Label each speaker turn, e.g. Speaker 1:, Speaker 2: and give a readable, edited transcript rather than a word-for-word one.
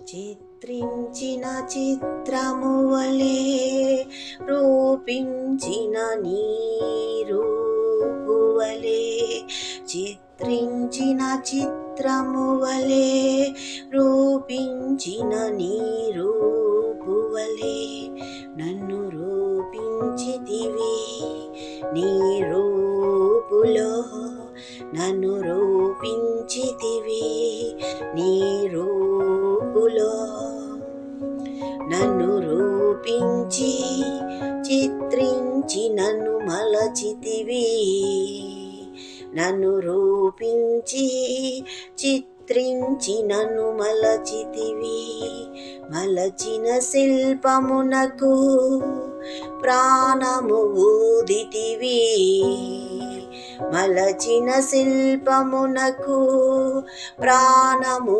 Speaker 1: చిత్రించిన చిత్రము వలె రూపించిన నీ రూపు వలె, చిత్రించిన చిత్రము వలె రూపించిన నీ రూపు వలె నన్ను రూపించితివి నీ రూపులో, నన్ను రూపించితివి నీ రూపులో, నన్ను రూపించి చిత్రించి నన్ను మలచితివి, నన్ను రూపించి చిత్రించి నన్ను మలచితివి. మలచిన శిల్పమునకు ప్రాణము ఊదితివి, మలచిన శిల్పమునకు ప్రాణము